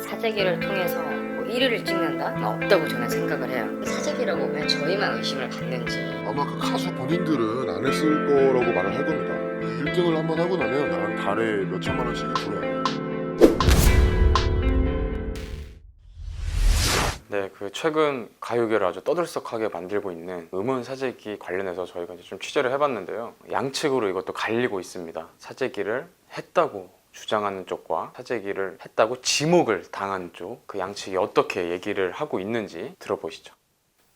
사재기를 통해서 뭐 1위를 찍는다? 없다고 저는 생각을 해요. 사재기라고 왜 저희만 의심을 받는지. 아마 그 가수 본인들은 안 했을 거라고 말을 할 겁니다. 1등을 한번 하고 나면 한 달에 몇 천만 원씩이 들어와요. 네, 그 최근 가요계를 아주 떠들썩하게 만들고 있는 음원 사재기 관련해서 저희가 이제 좀 취재를 해봤는데요. 양측으로 이것도 갈리고 있습니다. 사재기를 했다고 주장하는 쪽과 사재기를 했다고 지목을 당한 쪽, 그 양측이 어떻게 얘기를 하고 있는지 들어보시죠.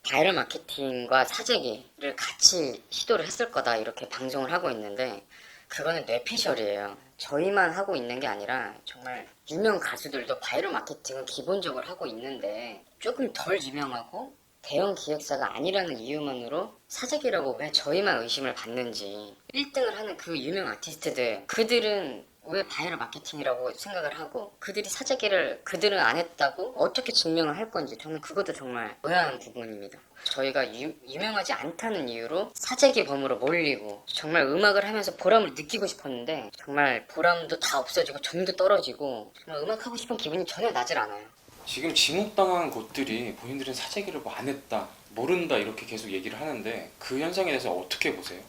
바이럴 마케팅과 사재기를 같이 시도를 했을 거다 이렇게 방송을 하고 있는데 그거는 뇌피셜이에요. 저희만 하고 있는 게 아니라 정말 유명 가수들도 바이럴 마케팅은 기본적으로 하고 있는데 조금 덜 유명하고 대형 기획사가 아니라는 이유만으로 사재기라고 왜 저희만 의심을 받는지. 1등을 하는 그 유명 아티스트들, 그들은 왜 바이럴 마케팅이라고 생각을 하고 그들이 사재기를 그들은 안 했다고 어떻게 증명을 할 건지 저는 그것도 정말 의아한 부분입니다. 저희가 유명하지 않다는 이유로 사재기 범으로 몰리고 정말 음악을 하면서 보람을 느끼고 싶었는데 정말 보람도 다 없어지고 정도 떨어지고 정말 음악하고 싶은 기분이 전혀 나질 않아요. 지금 지목당한 곳들이 본인들은 사재기를 뭐 안 했다, 모른다 이렇게 계속 얘기를 하는데 그 현상에 대해서 어떻게 보세요?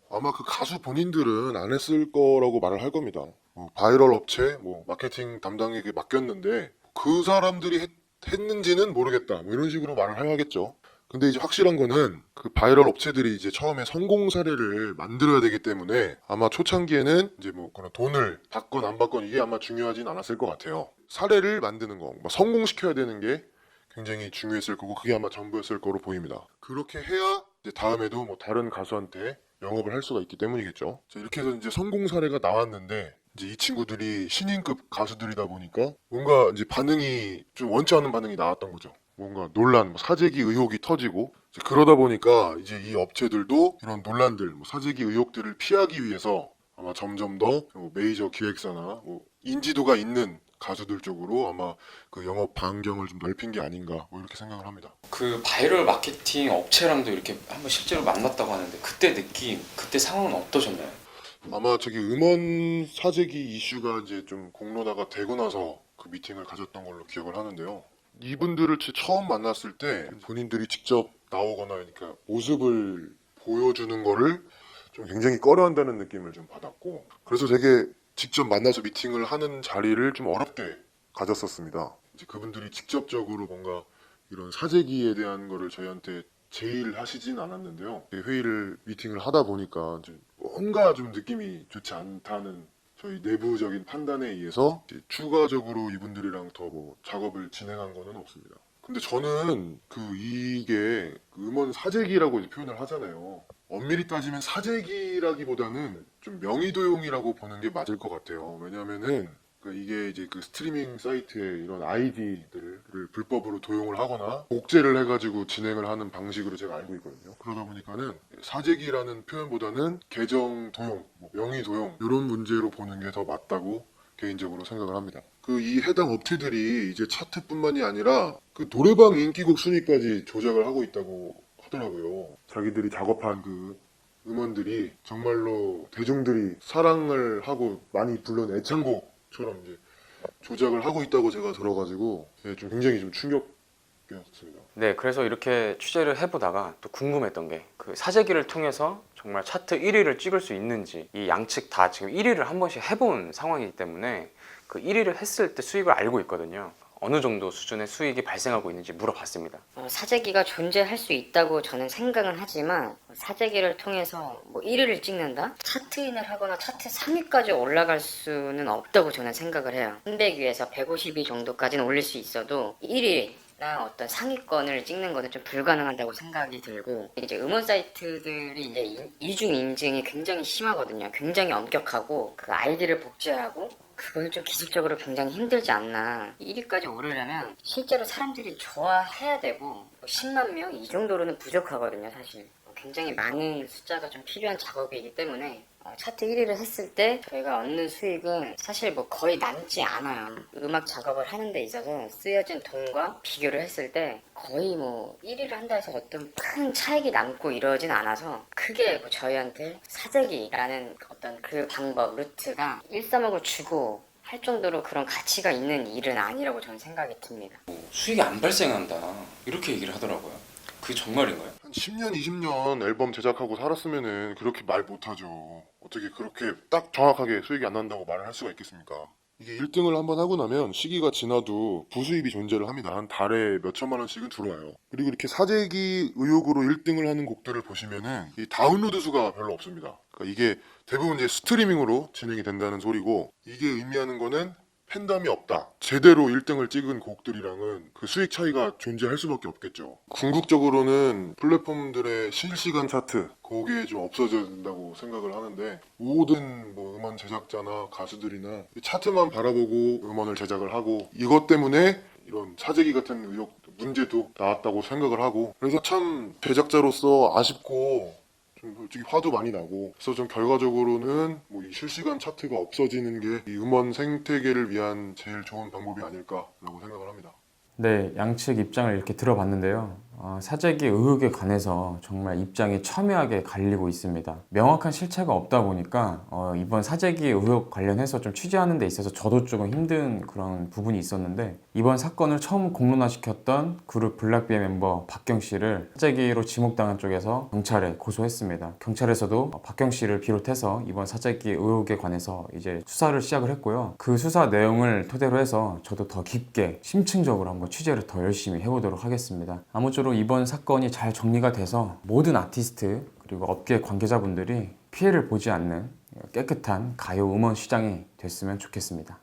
아마 그 가수 본인들은 안 했을 거라고 말을 할 겁니다. 바이럴 업체, 마케팅 담당에게 맡겼는데 그 사람들이 했는지는 모르겠다. 이런 식으로 말을 해야겠죠. 근데 이제 확실한 거는 그 바이럴 업체들이 이제 처음에 성공 사례를 만들어야 되기 때문에 아마 초창기에는 이제 그런 돈을 받건 안 받건 이게 아마 중요하진 않았을 것 같아요. 사례를 만드는 거, 성공시켜야 되는 게 굉장히 중요했을 거고 그게 아마 전부였을 거로 보입니다. 그렇게 해야 이제 다음에도 다른 가수한테 영업을 할 수가 있기 때문이겠죠. 자, 이렇게 해서 이제 성공 사례가 나왔는데 이제 이 친구들이 신인급 가수들이다 보니까 뭔가 이제 반응이 좀 원치 않는 반응이 나왔던 거죠. 뭔가 논란, 사재기 의혹이 터지고 이제 그러다 보니까 이제 이 업체들도 이런 논란들, 사재기 의혹들을 피하기 위해서 아마 점점 더 메이저 기획사나 인지도가 있는 가수들 쪽으로 아마 그 영업 반경을 좀 넓힌 게 아닌가 이렇게 생각을 합니다. 그 바이럴 마케팅 업체랑도 이렇게 한번 실제로 만났다고 하는데 그때 느낌, 그때 상황은 어떠셨나요? 아마 저기 음원 사재기 이슈가 이제 좀 공론화가 되고 나서 그 미팅을 가졌던 걸로 기억을 하는데요. 이분들을 처음 만났을 때 본인들이 직접 나오거나 그러니까 모습을 보여주는 거를 좀 굉장히 꺼려한다는 느낌을 좀 받았고 그래서 되게 직접 만나서 미팅을 하는 자리를 좀 어렵게 가졌었습니다. 이제 그분들이 직접적으로 뭔가 이런 사재기에 대한 거를 저희한테 제의를 하시진 않았는데요. 미팅을 하다 보니까 뭔가 좀 느낌이 좋지 않다는 저희 내부적인 판단에 의해서 추가적으로 이분들이랑 더 작업을 진행한 거는 없습니다. 근데 저는 이게 음원 사재기라고 이제 표현을 하잖아요. 엄밀히 따지면 사재기라기보다는 좀 명의도용이라고 보는 게 맞을 것 같아요. 왜냐면은 이게 이제 그 스트리밍 사이트에 이런 아이디들을 불법으로 도용을 하거나 복제를 해가지고 진행을 하는 방식으로 제가 알고 있거든요. 그러다 보니까는 사재기라는 표현보다는 계정 도용, 명의 도용 이런 문제로 보는 게 더 맞다고 개인적으로 생각을 합니다. 이 해당 업체들이 이제 차트뿐만이 아니라 그 노래방 인기곡 순위까지 조작을 하고 있다고 하더라고요. 자기들이 작업한 그 음원들이 정말로 대중들이 사랑을 하고 많이 부른 애창곡처럼 이제 조작을 하고 있다고 제가 들어가지고 좀 굉장히 좀 충격이었습니다. 네, 그래서 이렇게 취재를 해보다가 또 궁금했던 게 그 사재기를 통해서 정말 차트 1위를 찍을 수 있는지, 이 양측 다 지금 1위를 한 번씩 해본 상황이기 때문에 그 1위를 했을 때 수익을 알고 있거든요. 어느 정도 수준의 수익이 발생하고 있는지 물어봤습니다. 사재기가 존재할 수 있다고 저는 생각은 하지만 사재기를 통해서 1위를 찍는다? 차트인을 하거나 차트 3위까지 올라갈 수는 없다고 저는 생각을 해요. 300위에서 150위 정도까지는 올릴 수 있어도 1위 나 어떤 상위권을 찍는 거는 좀 불가능하다고 생각이 들고 이제 음원 사이트들이 이제 이중 인증이 굉장히 심하거든요. 굉장히 엄격하고 그 아이디를 복제하고 그거는 좀 기술적으로 굉장히 힘들지 않나. 1위까지 오르려면 실제로 사람들이 좋아해야 되고 10만 명 이 정도로는 부족하거든요, 사실. 굉장히 많은 숫자가 좀 필요한 작업이기 때문에 차트 1위를 했을 때 저희가 얻는 수익은 사실 거의 남지 않아요. 음악 작업을 하는 데 있어서 쓰여진 돈과 비교를 했을 때 거의 1위를 한다 해서 어떤 큰 차익이 남고 이러진 않아서 크게 저희한테 사재기라는 어떤 그 방법, 루트가 1,3억을 주고 할 정도로 그런 가치가 있는 일은 아니라고 저는 생각이 듭니다. 수익이 안 발생한다 이렇게 얘기를 하더라고요. 그게 정말인가요? 한 10년, 20년 앨범 제작하고 살았으면은 그렇게 말 못하죠. 어떻게 그렇게 딱 정확하게 수익이 안 난다고 말을 할 수가 있겠습니까? 이게 1등을 한번 하고 나면 시기가 지나도 부수입이 존재를 합니다. 한 달에 몇 천만 원씩은 들어와요. 그리고 이렇게 사재기 의혹으로 1등을 하는 곡들을 보시면은 이 다운로드 수가 별로 없습니다. 그러니까 이게 대부분 이제 스트리밍으로 진행이 된다는 소리고, 이게 의미하는 거는 팬덤이 없다. 제대로 1등을 찍은 곡들이랑은 그 수익 차이가 존재할 수밖에 없겠죠. 궁극적으로는 플랫폼들의 실시간 차트, 그게 좀 없어져야 된다고 생각을 하는데, 모든 뭐 음원 제작자나 가수들이나 차트만 바라보고 음원을 제작을 하고, 이것 때문에 이런 사재기 같은 의혹 문제도 나왔다고 생각을 하고, 그래서 참 제작자로서 아쉽고 좀 솔직히 화도 많이 나고, 그래서 좀 결과적으로는 뭐 이 실시간 차트가 없어지는 게 이 음원 생태계를 위한 제일 좋은 방법이 아닐까라고 생각을 합니다. 네, 양측 입장을 이렇게 들어봤는데요. 사재기 의혹에 관해서 정말 입장이 첨예하게 갈리고 있습니다. 명확한 실체가 없다 보니까 이번 사재기 의혹 관련해서 좀 취재하는 데 있어서 저도 조금 힘든 그런 부분이 있었는데, 이번 사건을 처음 공론화시켰던 그룹 블락비의 멤버 박경 씨를 사재기로 지목당한 쪽에서 경찰에 고소했습니다. 경찰에서도 박경 씨를 비롯해서 이번 사재기 의혹에 관해서 이제 수사를 시작을 했고요. 그 수사 내용을 토대로 해서 저도 더 깊게 심층적으로 한번 취재를 더 열심히 해보도록 하겠습니다. 아무쪼록 이번 사건이 잘 정리가 돼서 모든 아티스트 그리고 업계 관계자분들이 피해를 보지 않는 깨끗한 가요 음원 시장이 됐으면 좋겠습니다.